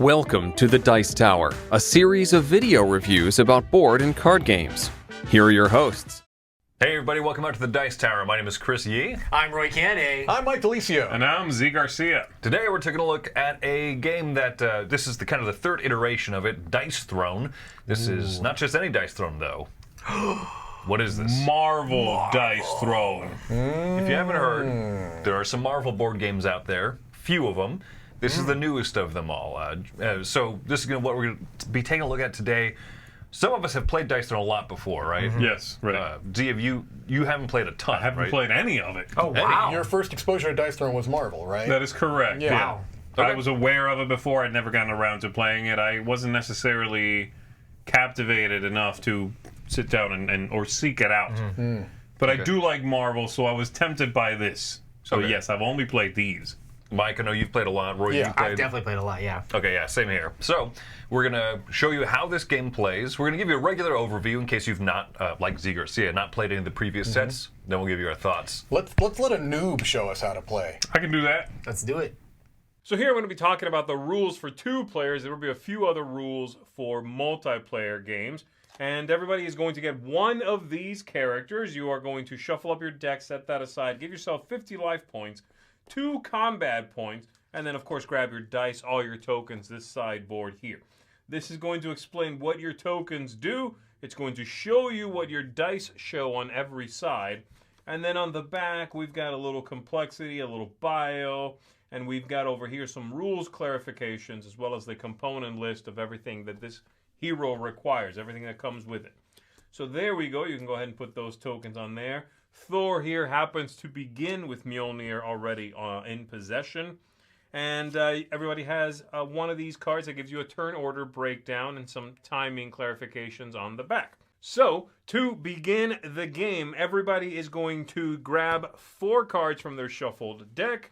Welcome to the Dice Tower, a series of video reviews about board and card games. Here are your hosts. Hey everybody, welcome out to the Dice Tower. My name is Chris Yee. I'm Roy Candy. I'm Mike Delicio. And I'm Z Garcia. Today we're taking a look at a game that, this is the kind of the third iteration of it, Dice Throne. This is not just any Dice Throne though. What is this? Marvel Dice Throne. If you haven't heard, there are some Marvel board games out there, few of them. This is the newest of them all. So this is what we're going to be taking a look at today. Some of us have played Dice Throne a lot before, right? Yes, right. Z, you haven't played a ton, I haven't played any of it. Oh, wow. Your first exposure to Dice Throne was Marvel, right? That is correct. Yeah. Wow. Okay. I was aware of it before. I'd never gotten around to playing it. I wasn't necessarily captivated enough to sit down or seek it out. But I do like Marvel, so I was tempted by this. So Okay. yes, I've only played these. Mike, I know you've played a lot. Roy, Yeah, you've played. I've definitely played a lot, yeah. Okay, yeah, same here. So, we're going to show you how this game plays. We're going to give you a regular overview in case you've not, like Z Garcia, not played any of the previous sets. Then we'll give you our thoughts. Let's let a noob show us how to play. I can do that. Let's do it. So here I'm going to be talking about the rules for 2 players. There will be a few other rules for multiplayer games. And everybody is going to get one of these characters. You are going to shuffle up your deck, set that aside, give yourself 50 life points, 2 combat points, and then of course grab your dice, all your tokens, this sideboard here. This is going to explain what your tokens do. It's going to show you what your dice show on every side. And then on the back, we've got a little complexity, a little bio, and we've got over here some rules clarifications as well as the component list of everything that this hero requires, everything that comes with it. So there we go. You can go ahead and put those tokens on there. Thor here happens to begin with Mjolnir already in possession. And everybody has one of these cards that gives you a turn order breakdown and some timing clarifications on the back. So, to begin the game, everybody is going to grab 4 cards from their shuffled deck.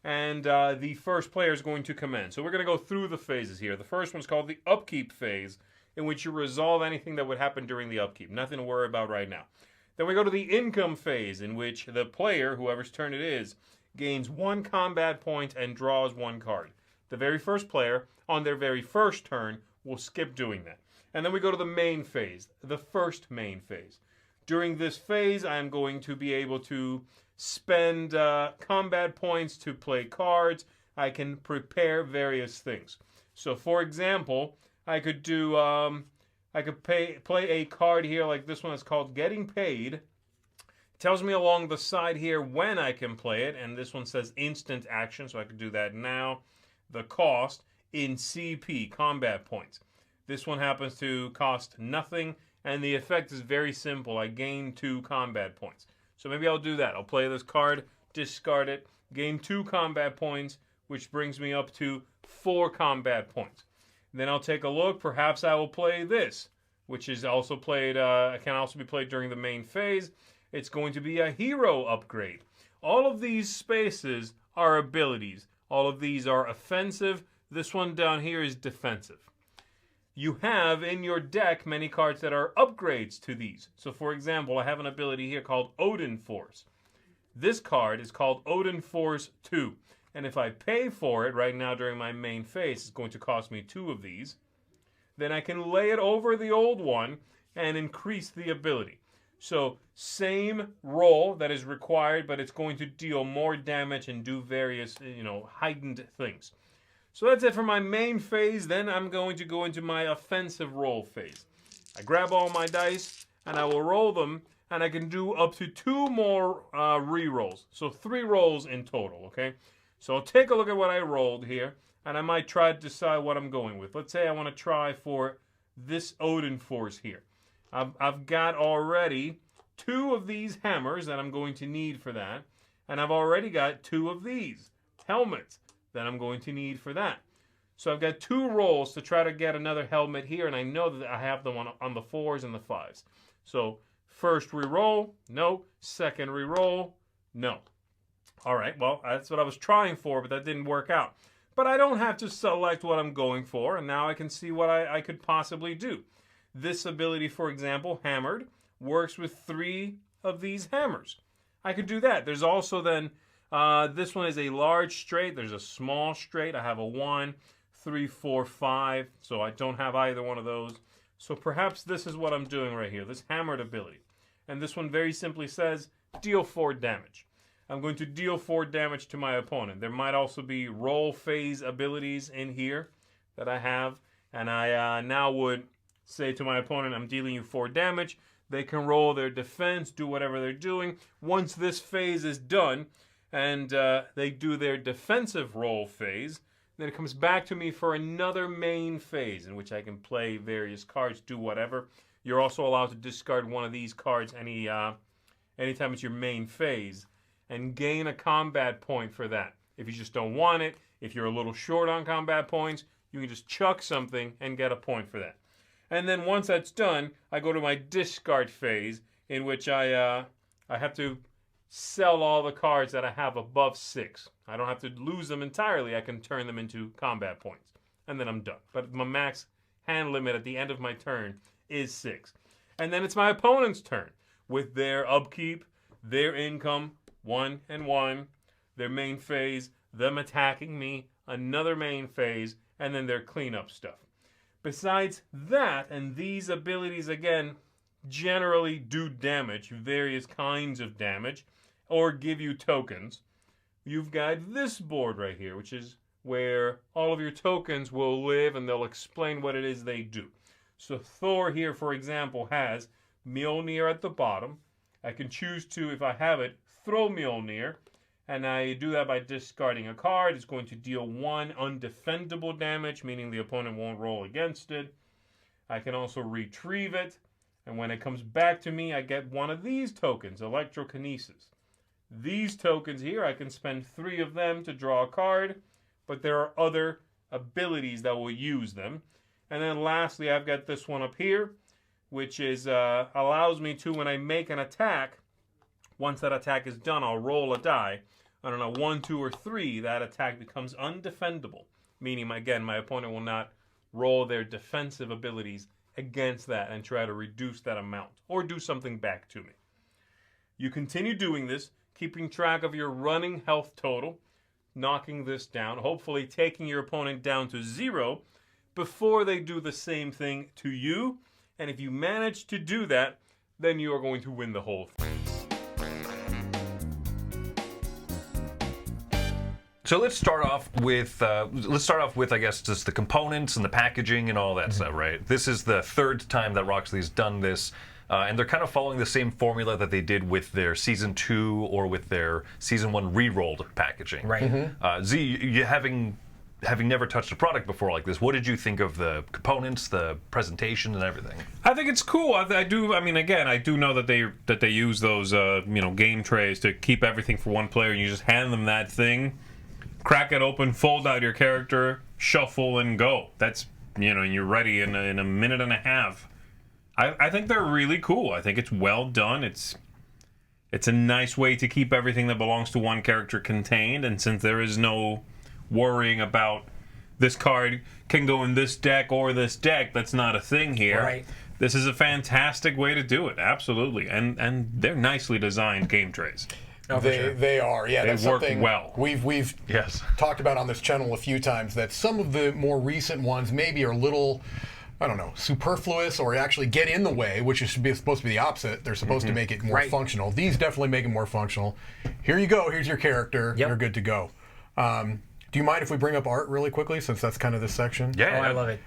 And the first player is going to commence. So we're going to go through the phases here. The first one's called the upkeep phase, in which you resolve anything that would happen during the upkeep. Nothing to worry about right now. Then we go to the income phase, in which the player, whoever's turn it is, gains 1 combat point and draws 1 card. The very first player, on their very first turn, will skip doing that. And then we go to the main phase, the first main phase. During this phase, I'm going to be able to spend combat points to play cards. I can prepare various things. So, for example, I could do I could play a card here like this one. It's called Getting Paid. It tells me along the side here when I can play it, and this one says instant action, so I could do that now. The cost in CP, combat points. This one happens to cost nothing, and the effect is very simple. I gain 2 combat points. So maybe I'll do that. I'll play this card, discard it, gain 2 combat points, which brings me up to 4 combat points. Then I'll take a look. Perhaps I will play this, which is also played. Can also be played during the main phase. It's going to be a hero upgrade. All of these spaces are abilities. All of these are offensive. This one down here is defensive. You have in your deck many cards that are upgrades to these. So for example, I have an ability here called Odin Force. This card is called Odin Force 2. And if I pay for it right now during my main phase, it's going to cost me 2 of these. Then I can lay it over the old one and increase the ability. So same roll that is required, but it's going to deal more damage and do various, heightened things. So that's it for my main phase. Then I'm going to go into my offensive roll phase. I grab all my dice and I will roll them, and I can do up to 2 more re-rolls. So 3 rolls in total, okay? So I'll take a look at what I rolled here, and I might try to decide what I'm going with. Let's say I want to try for this Odin Force here. I've got already 2 of these hammers that I'm going to need for that, and I've already got 2 of these helmets that I'm going to need for that. So I've got 2 rolls to try to get another helmet here, and I know that I have them on the 4s and the 5s. So first re-roll, no. Second re-roll, no. All right, well, that's what I was trying for, but that didn't work out. But I don't have to select what I'm going for, and now I can see what I could possibly do. This ability, for example, Hammered, works with 3 of these hammers. I could do that. There's also then, this one is a large straight. There's a small straight. I have a 1, 3, 4, 5. So I don't have either one of those. So perhaps this is what I'm doing right here, this hammered ability. And this one very simply says, deal 4 damage. I'm going to deal 4 damage to my opponent. There might also be roll phase abilities in here that I have. And I now would say to my opponent, I'm dealing you 4 damage. They can roll their defense, do whatever they're doing. Once this phase is done, and they do their defensive roll phase, then it comes back to me for another main phase in which I can play various cards, do whatever. You're also allowed to discard one of these cards anytime it's your main phase and gain a combat point for that. If you just don't want it, if you're a little short on combat points, you can just chuck something and get a point for that. And then once that's done, I go to my discard phase in which I have to sell all the cards that I have above 6. I don't have to lose them entirely. I can turn them into combat points. And then I'm done. But my max hand limit at the end of my turn is 6. And then it's my opponent's turn with their upkeep, their income, 1 and 1, their main phase, them attacking me, another main phase, and then their cleanup stuff. Besides that, and these abilities again generally do damage, various kinds of damage, or give you tokens, you've got this board right here, which is where all of your tokens will live and they'll explain what it is they do. So Thor here, for example, has Mjolnir at the bottom. I can choose to, if I have it, throw Mjolnir, and I do that by discarding a card. It's going to deal 1 undefendable damage, meaning the opponent won't roll against it. I can also retrieve it, and when it comes back to me, I get one of these tokens, Electrokinesis. These tokens here, I can spend 3 of them to draw a card, but there are other abilities that will use them. And then lastly, I've got this one up here, which is allows me to, when I make an attack, once that attack is done, I'll roll a die. I don't know, 1, 2, or 3, that attack becomes undefendable, meaning, again, my opponent will not roll their defensive abilities against that and try to reduce that amount or do something back to me. You continue doing this, keeping track of your running health total, knocking this down, hopefully taking your opponent down to 0 before they do the same thing to you. And if you manage to do that, then you are going to win the whole thing. So let's start off with I guess just the components and the packaging and all that stuff, right? This is the 3rd time that Roxley's done this, and they're kind of following the same formula that they did with their season 2 or with their season 1 re-rolled packaging. Right. Z, you having never touched a product before like this, what did you think of the components, the presentation, and everything? I think it's cool. I do. I mean, again, I do know that they use those game trays to keep everything for one player, and you just hand them that thing. Crack it open, fold out your character, shuffle, and go. That's, you're ready in a minute and a half. I think they're really cool. I think it's well done. It's a nice way to keep everything that belongs to one character contained, and since there is no worrying about this card can go in this deck or this deck, that's not a thing here. Right. This is a fantastic way to do it, absolutely. And they're nicely designed game trays. Oh, They are, yeah. They That's work something well. We've talked about on this channel a few times, that some of the more recent ones maybe are a little, I don't know, superfluous or actually get in the way, which is supposed to be the opposite. They're supposed to make it more functional. These definitely make it more functional. Here you go. Here's your character. You're good to go. Do you mind if we bring up art really quickly, since that's kind of this section? Yeah. Oh, I love it.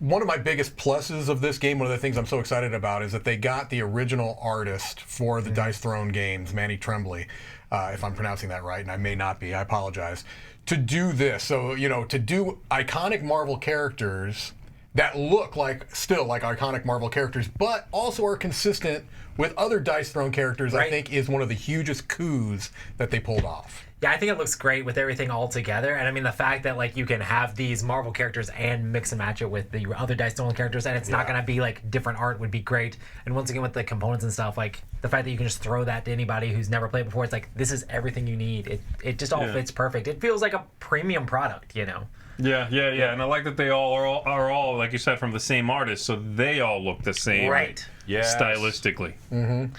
One of my biggest pluses of this game, one of the things I'm so excited about, is that they got the original artist for the Dice Throne games, Manny Tremblay, if I'm pronouncing that right, and I may not be, I apologize, to do this. So, to do iconic Marvel characters that look still like iconic Marvel characters, but also are consistent with other Dice Throne characters, I think is one of the hugest coups that they pulled off. Yeah, I think it looks great with everything all together. And I mean, the fact that you can have these Marvel characters and mix and match it with the other Dice Throne characters, and it's not going to be different art would be great. And once again, with the components and stuff, the fact that you can just throw that to anybody who's never played before, it's this is everything you need. It just all fits perfect. It feels like a premium product, Yeah. And I like that they all are all, like you said, from the same artist, so they all look the same. Right. stylistically.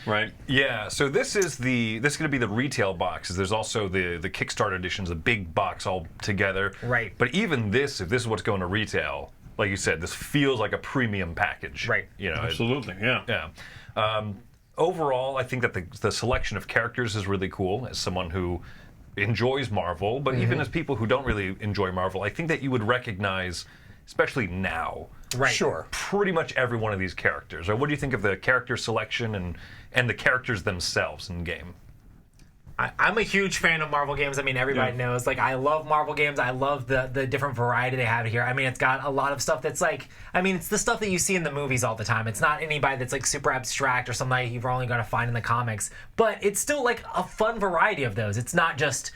Right? Yeah, so this is going to be the retail boxes. There's also the Kickstarter editions, the big box all together. Right. But even this, if this is what's going to retail, like you said, this feels like a premium package. Right. You know, Absolutely, yeah. Yeah. Overall, I think that the selection of characters is really cool. As someone who enjoys Marvel, but even as people who don't really enjoy Marvel, I think that you would recognize, especially now, Right. Sure. pretty much every one of these characters. Or what do you think of the character selection and the characters themselves in game? I'm a huge fan of Marvel games. I mean, everybody knows. Like, I love Marvel games. I love the different variety they have here. I mean, it's got a lot of stuff that's like, I mean, it's the stuff that you see in the movies all the time. It's not anybody that's like super abstract or something like you're only going to find in the comics. But it's still like a fun variety of those. It's not just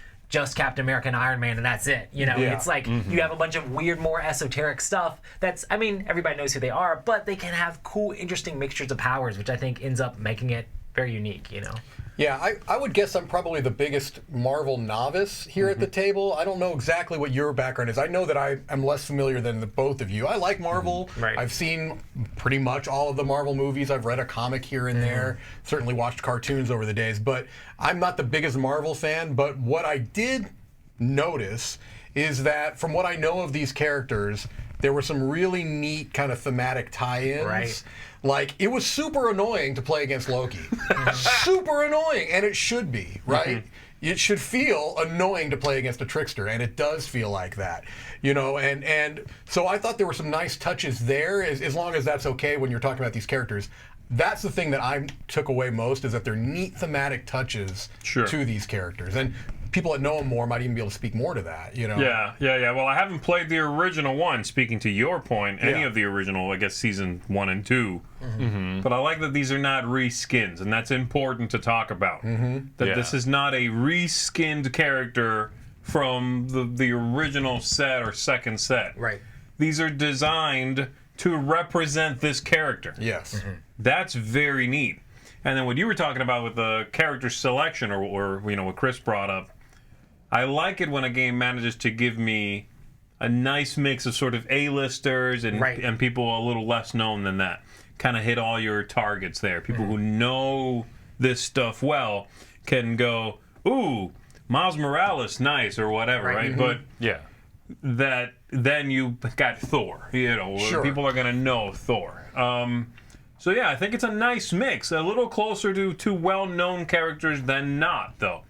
Captain America and Iron Man and that's it. You know, Yeah. it's like you have a bunch of weird, more esoteric stuff that's, I mean, everybody knows who they are, but they can have cool, interesting mixtures of powers, which I think ends up making it very unique, you know? Yeah, I would guess I'm probably the biggest Marvel novice here at the table. I don't know exactly what your background is. I know that I am less familiar than the both of you. I like Marvel. Right. I've seen pretty much all of the Marvel movies. I've read a comic here and there. Certainly watched cartoons over the days. But I'm not the biggest Marvel fan. But what I did notice is that from what I know of these characters, there were some really neat kind of thematic tie-ins. Right. Like, it was super annoying to play against Loki. Super annoying, and it should be, right? It should feel annoying to play against a trickster, and it does feel like that, you know. And so I thought there were some nice touches there, as long as that's okay when you're talking about these characters. That's the thing that I took away most, is that they're neat thematic touches to these characters. And people that know them more might even be able to speak more to that, you know? Yeah. Well, I haven't played the original one, speaking to your point, any of the original, I guess, season 1 and 2. But I like that these are not reskins, and that's important to talk about. That this is not a reskinned character from the original set or second set. Right. These are designed to represent this character. Yes. That's very neat. And then what you were talking about with the character selection, or you know, what Chris brought up, I like it when a game manages to give me a nice mix of sort of A-listers and people a little less known than that. Kind of hit all your targets there. People who know this stuff well can go, ooh, Miles Morales, nice, or whatever, right? But that then you got Thor. You know, people are going to know Thor. So yeah, I think it's a nice mix. A little closer to well-known characters than not, though.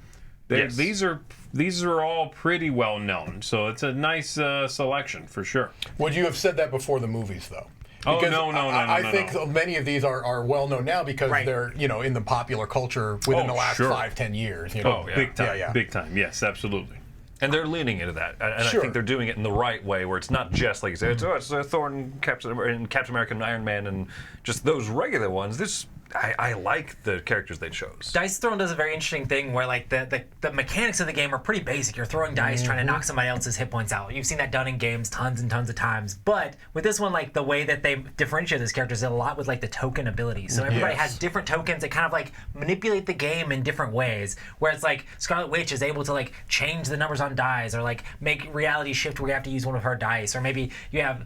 These are all pretty well known, so it's a nice selection for sure. Would you have said that before the movies, though? Oh, Because no. I think many of these are well known now because they're, you know, in the popular culture within the last 5-10 years. You know? Big time, big time. Yes, absolutely. And they're leaning into that, and I think they're doing it in the right way, where it's not just like you said, it's Thor and Captain America and Iron Man and just those regular ones. I like the characters they chose. Dice Throne does a very interesting thing where like the mechanics of the game are pretty basic. You're throwing dice trying to knock somebody else's hit points out. You've seen that done in games tons and tons of times. But with this one, like the way that they differentiate these characters is a lot with like the token abilities. So everybody has different tokens that kind of like manipulate the game in different ways. Where it's like Scarlet Witch is able to like change the numbers on dice, or like make reality shift where you have to use one of her dice, or maybe you have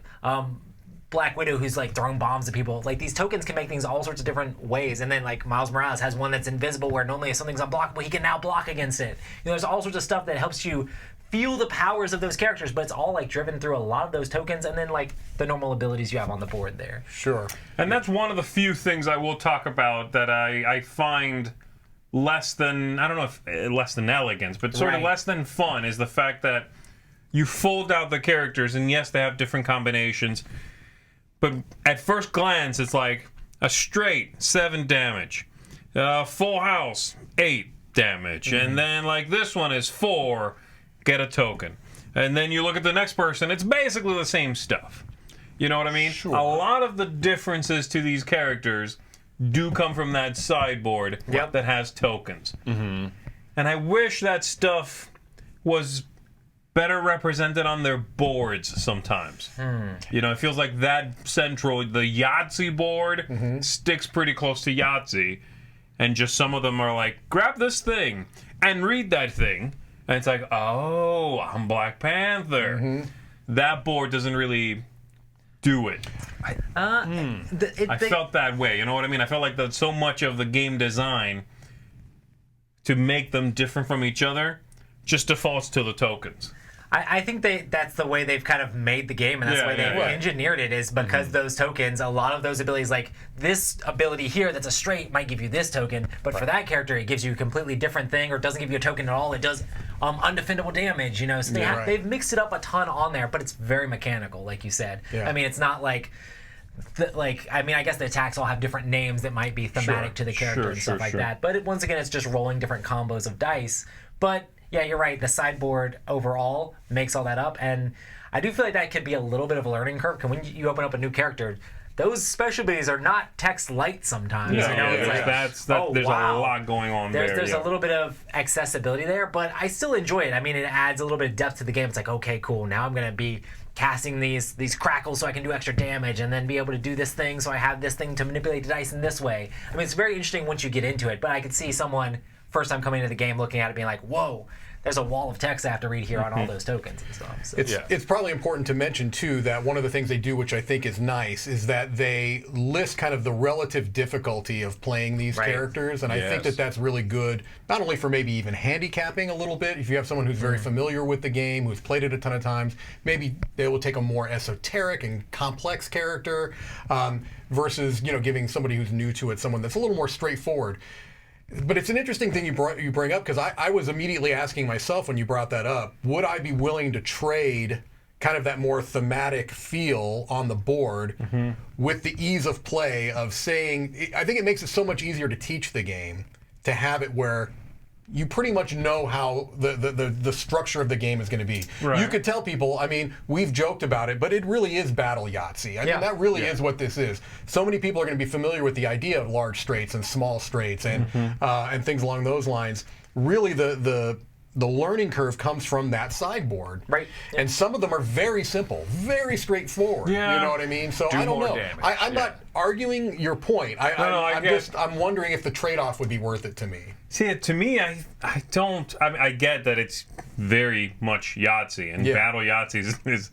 Black Widow who's like throwing bombs at people. Like these tokens can make things all sorts of different ways. And then like Miles Morales has one that's invisible where normally if something's unblockable, he can now block against it. You know, there's all sorts of stuff that helps you feel the powers of those characters, but it's all like driven through a lot of those tokens and then like the normal abilities you have on the board there. Sure. And that's one of the few things I will talk about that I find less than, I don't know if less than elegance, but sort of less than fun, is the fact that you fold out the characters, and yes, they have different combinations, but at first glance, it's like a straight 7 damage, full house 8 damage, and then like this one is 4, get a token, and then you look at the next person, it's basically the same stuff. You know what I mean? Sure. A lot of the differences to these characters do come from that sideboard that has tokens, and I wish that stuff was better represented on their boards sometimes. You know, it feels like that central, the Yahtzee board sticks pretty close to Yahtzee, and just some of them are like, grab this thing and read that thing, and it's like, oh, I'm Black Panther. That board doesn't really do it. I Felt that way. You know what I mean? I felt like that so much of the game design to make them different from each other just defaults to the tokens. I think that's the way they've kind of made the game, and that's the way they've engineered it, is because those tokens, a lot of those abilities, like this ability here that's a straight might give you this token, but for that character it gives you a completely different thing, or doesn't give you a token at all. It does undefendable damage, you know. So they've mixed it up a ton on there, but it's very mechanical, like you said. I mean, it's not like... I guess the attacks all have different names that might be thematic to the character and stuff like that. But once again, it's just rolling different combos of dice. But yeah, you're right. The sideboard overall makes all that up, and I do feel like that could be a little bit of a learning curve. Because when you open up a new character, those special abilities are not text light sometimes. Yeah, you know, it's like, there's a lot going on there. There's a little bit of accessibility there, but I still enjoy it. I mean, it adds a little bit of depth to the game. It's like, okay, cool. Now I'm gonna be casting these crackles so I can do extra damage, and then be able to do this thing so I have this thing to manipulate the dice in this way. I mean, it's very interesting once you get into it, but I could see someone first time coming into the game looking at it being like, whoa, there's a wall of text I have to read here on all those tokens and stuff. So. It's probably important to mention, too, that one of the things they do, which I think is nice, is that they list kind of the relative difficulty of playing these characters, and I think that that's really good, not only for maybe even handicapping a little bit. If you have someone who's very familiar with the game, who's played it a ton of times, maybe they will take a more esoteric and complex character versus, you know, giving somebody who's new to it someone that's a little more straightforward. But it's an interesting thing you bring up, because I was immediately asking myself when you brought that up, would I be willing to trade kind of that more thematic feel on the board with the ease of play of saying, I think it makes it so much easier to teach the game, to have it where you pretty much know how the structure of the game is going to be. Right. You could tell people, I mean, we've joked about it, but it really is battle Yahtzee. I mean, that really is what this is. So many people are going to be familiar with the idea of large straights and small straights and things along those lines. Really, the learning curve comes from that sideboard. Right. And some of them are very simple, very straightforward. Yeah. You know what I mean? So I don't know. Damage. I'm not arguing your point. I'm wondering if the trade-off would be worth it to me. See, to me, I don't. I mean, I get that it's very much Yahtzee, and battle Yahtzee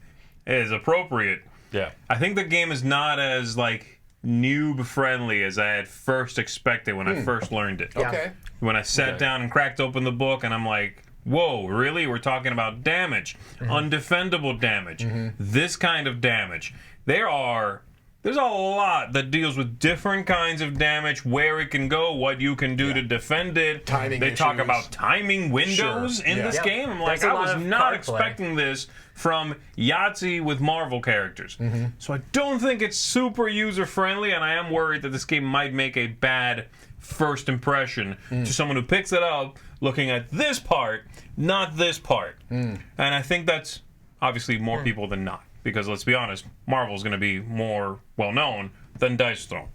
is appropriate. Yeah. I think the game is not as like noob friendly as I had first expected when I first learned it. Okay. When I sat down and cracked open the book, and I'm like, whoa, really? We're talking about damage, undefendable damage, this kind of damage. There's a lot that deals with different kinds of damage, where it can go, what you can do to defend it. Timing They talk issues. about timing windows in this game. I'm like, There's a I lot was of not card play. expecting this from Yahtzee with Marvel characters. So I don't think it's super user-friendly, and I am worried that this game might make a bad first impression to someone who picks it up looking at this part, not this part. And I think that's obviously more people than not. Because let's be honest, Marvel's going to be more well-known than Dice Throne.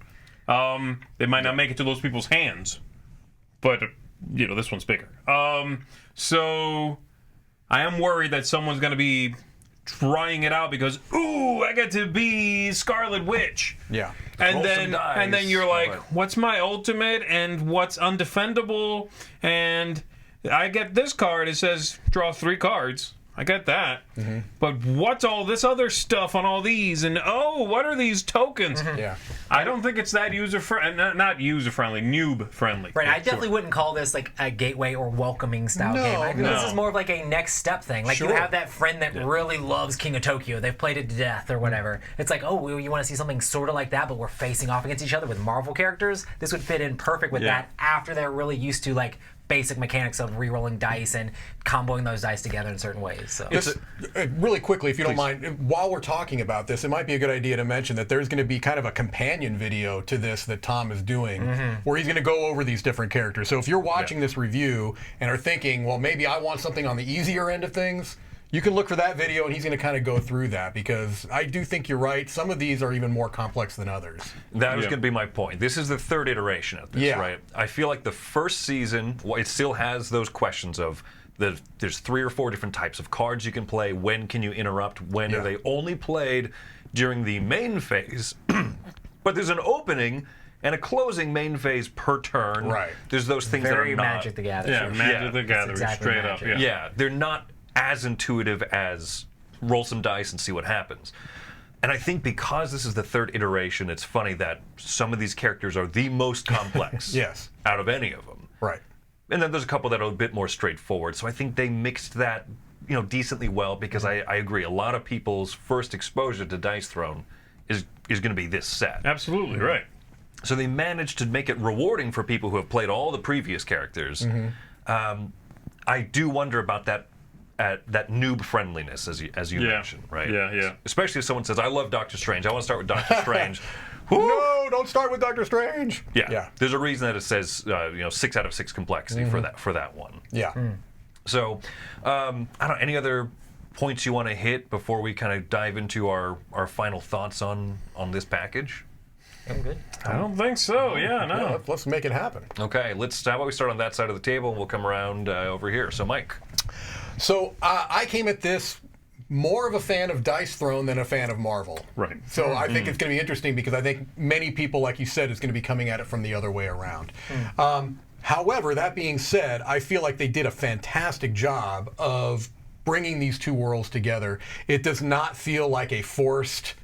They might not make it to those people's hands, but, you know, this one's bigger. So I am worried that someone's going to be trying it out because, ooh, I get to be Scarlet Witch. Yeah. And Roll some then you're dice. like, what's my ultimate and what's undefendable? And I get this card. It says draw 3 cards. I get that. But what's all this other stuff on all these? And what are these tokens? Yeah. I don't think it's that user-friendly, not user-friendly, noob-friendly. Right, I definitely wouldn't call this like a gateway or welcoming style game. I think this is more of like a next step thing. Like you have that friend that really loves King of Tokyo. They've played it to death or whatever. It's like, oh, you want to see something sort of like that, but we're facing off against each other with Marvel characters? This would fit in perfect with that after they're really used to like basic mechanics of re-rolling dice and comboing those dice together in certain ways. So. Really quickly, if you don't mind, while we're talking about this, it might be a good idea to mention that there's going to be kind of a companion video to this that Tom is doing, where he's going to go over these different characters. So if you're watching this review and are thinking, well, maybe I want something on the easier end of things, you can look for that video, and he's going to kind of go through that, because I do think you're right. Some of these are even more complex than others. That was going to be my point. This is the third iteration of this, right? I feel like the first season, it still has those questions of there's 3 or 4 different types of cards you can play. When can you interrupt? When are they only played during the main phase? But there's an opening and a closing main phase per turn. Right. There's those things Very that are not... Magic the Gathering. Yeah, Magic the Gathering, exactly straight Magic. up. Yeah, they're not as intuitive as roll some dice and see what happens. And I think because this is the third iteration, it's funny that some of these characters are the most complex Yes. out of any of them. Right. And then there's a couple that are a bit more straightforward. So I think they mixed that, decently well, because I agree. A lot of people's first exposure to Dice Throne is going to be this set. Absolutely, right. So they managed to make it rewarding for people who have played all the previous characters. I do wonder about that noob friendliness, as you mentioned, right? Yeah. Especially if someone says, "I love Doctor Strange. I want to start with Doctor Strange." No, don't start with Doctor Strange. Yeah. There's a reason that it says 6 out of 6 complexity for that one. Yeah. So I don't know, any other points you want to hit before we kind of dive into our final thoughts on this package? I'm good. I don't think so. Yeah, no. Yeah, let's make it happen. Okay, how about we start on that side of the table and we'll come around over here. So Mike. So I came at this more of a fan of Dice Throne than a fan of Marvel. Right. So I think it's going to be interesting because I think many people, like you said, is going to be coming at it from the other way around. However, that being said, I feel like they did a fantastic job of bringing these two worlds together. It does not feel like a forced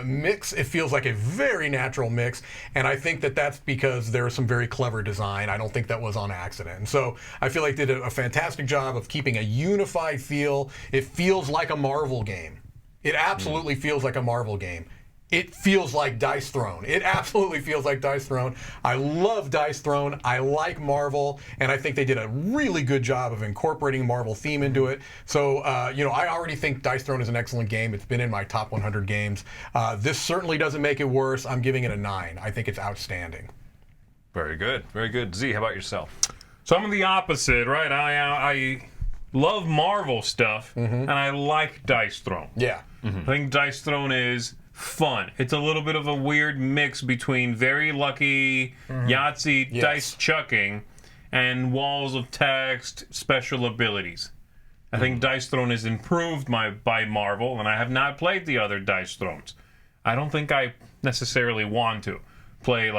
mix. It feels like a very natural mix, and I think that that's because there's some very clever design. I don't think that was on accident. And so I feel like they did a fantastic job of keeping a unified feel. It feels like a Marvel game. It absolutely feels like a Marvel game. It feels like Dice Throne. It absolutely feels like Dice Throne. I love Dice Throne. I like Marvel, and I think they did a really good job of incorporating Marvel theme into it. So, I already think Dice Throne is an excellent game. It's been in my top 100 games. This certainly doesn't make it worse. I'm giving it a 9. I think it's outstanding. Very good. Very good. Z, how about yourself? So I'm the opposite, right? I love Marvel stuff, and I like Dice Throne. Yeah. I think Dice Throne is fun. It's a little bit of a weird mix between very lucky Yahtzee dice chucking and walls of text special abilities. I think Dice Throne is improved by Marvel, and I have not played the other Dice Thrones. I don't think I necessarily want to play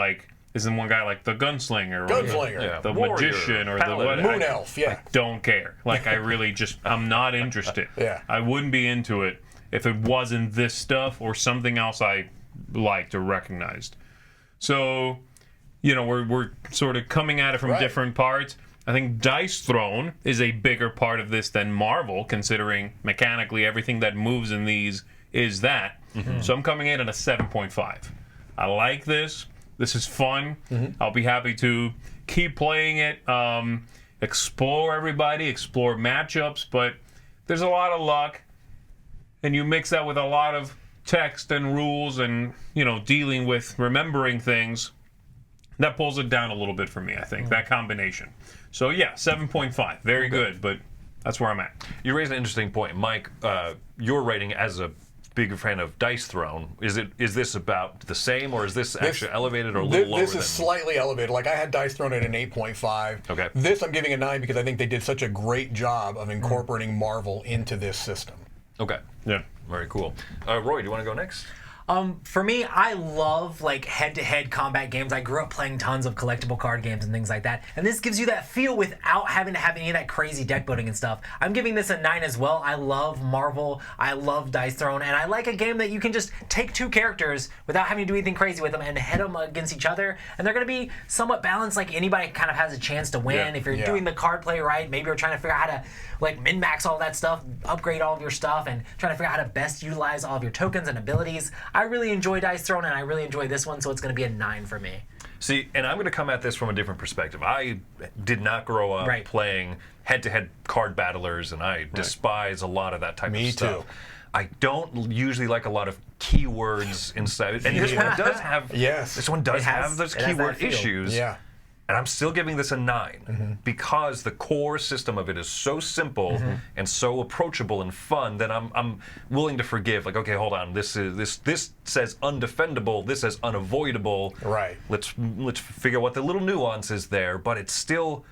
isn't one guy like the Gunslinger or the Warrior, Magician or Paladin. Moon Elf, yeah. I don't care. I really I'm not interested. Yeah. I wouldn't be into it if it wasn't this stuff or something else I liked or recognized. So, we're sort of coming at it from different parts. I think Dice Throne is a bigger part of this than Marvel, considering mechanically everything that moves in these is that. So I'm coming in at a 7.5. I like this. This is fun. I'll be happy to keep playing it, explore everybody, explore matchups, but there's a lot of luck. And you mix that with a lot of text and rules and, dealing with remembering things, that pulls it down a little bit for me, I think, that combination. So, 7.5. Very good, but that's where I'm at. You raised an interesting point. Mike, your rating as a big fan of Dice Throne, is this about the same, or is this actually elevated or a little lower? This is slightly elevated. I had Dice Throne at an 8.5. Okay. This I'm giving a 9 because I think they did such a great job of incorporating Marvel into this system. Okay. Yeah. Very cool. Roy, do you want to go next? For me, I love head-to-head combat games. I grew up playing tons of collectible card games and things like that. And this gives you that feel without having to have any of that crazy deck building and stuff. I'm giving this a 9 as well. I love Marvel. I love Dice Throne. And I like a game that you can just take two characters without having to do anything crazy with them and head them against each other. And they're going to be somewhat balanced. Anybody kind of has a chance to win. Yeah. If you're doing the card play right, maybe you're trying to figure out how to min-max all that stuff, upgrade all of your stuff, and trying to figure out how to best utilize all of your tokens and abilities. I really enjoy Dice Throne, and I really enjoy this one, so it's going to be a 9 for me. See, and I'm going to come at this from a different perspective. I did not grow up playing head-to-head card battlers, and I despise a lot of that type of stuff. Me too. I don't usually like a lot of keywords inside, and this one does have. This one does have those keyword issues. Yeah. And I'm still giving this a 9 because the core system of it is so simple and so approachable and fun that I'm willing to forgive. Okay, hold on. This says undefendable. This says unavoidable. Right. Let's figure out what the little nuance is there, but it's still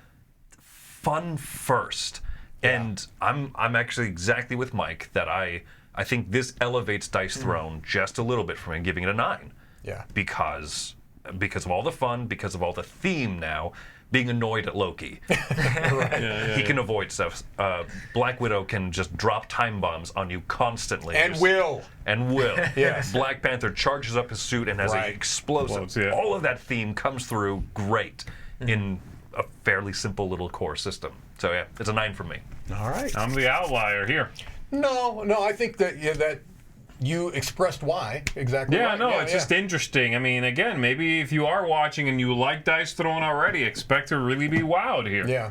fun first. Yeah. And I'm actually exactly with Mike that I think this elevates Dice Throne just a little bit for me, giving it a 9. Yeah. Because because of all the fun, because of all the theme now, being annoyed at Loki. He can avoid stuff. Black Widow can just drop time bombs on you constantly. And will. Yes. Black Panther charges up his suit and has an explosive. Explodes, yeah. All of that theme comes through great in a fairly simple little core system. So yeah, it's a 9 for me. All right. I'm the outlier here. No, I think that that you expressed why exactly. Yeah, right. no, it's just interesting. I mean, again, maybe if you are watching and you like Dice Throne already, expect to really be wowed here. Yeah.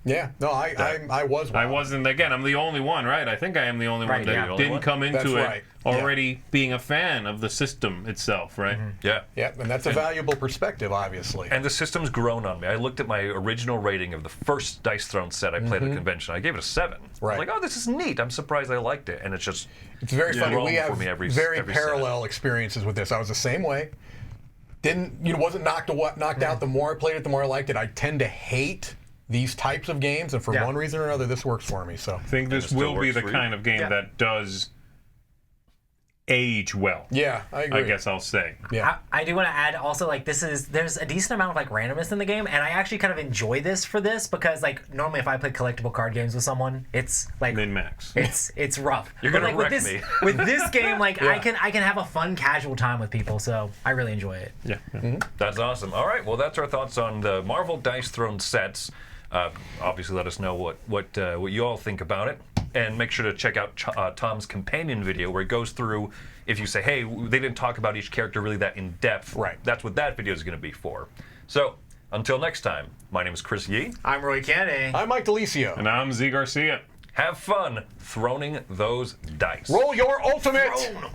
Yeah. No, I was. I Wild. wasn't. Again, I'm the only one, right? I think I am the only one Right, that yeah. didn't come into That's it right. already being a fan of the system itself, right? Yeah. Yeah, and that's a valuable perspective, obviously. And the system's grown on me. I looked at my original rating of the first Dice Throne set I played at a convention. I gave it a 7. I was like, oh, this is neat. I'm surprised I liked it. And it's just It's very funny. grown We for have me every very set. parallel experiences with this. I was the same way. Wasn't knocked out. The more I played it, the more I liked it. I tend to hate these types of games, and for one reason or another, this works for me. So I think this it still will be works the for you? kind of game that does age well. yeah, I agree. I guess I'll say. Yeah. I do want to add also, like, there's a decent amount of like randomness in the game, and I actually kind of enjoy this because like normally if I play collectible card games with someone, it's like Min-max. it's rough. You're But, gonna like, wreck with this, me. with this game, like I can have a fun casual time with people, so I really enjoy it. Yeah. That's awesome. All right, well, that's our thoughts on the Marvel Dice Throne sets. Obviously, let us know what you all think about it, and make sure to check out Tom's companion video where he goes through. If you say, hey, they didn't talk about each character really that in depth, Right. That's what that video is going to be for. So until next time, my name is Chris Yee. I'm Roy Kennedy. I'm Mike DeLisio. And I'm Z Garcia. Have fun throning those dice. Roll your ultimate. Thrown 'em.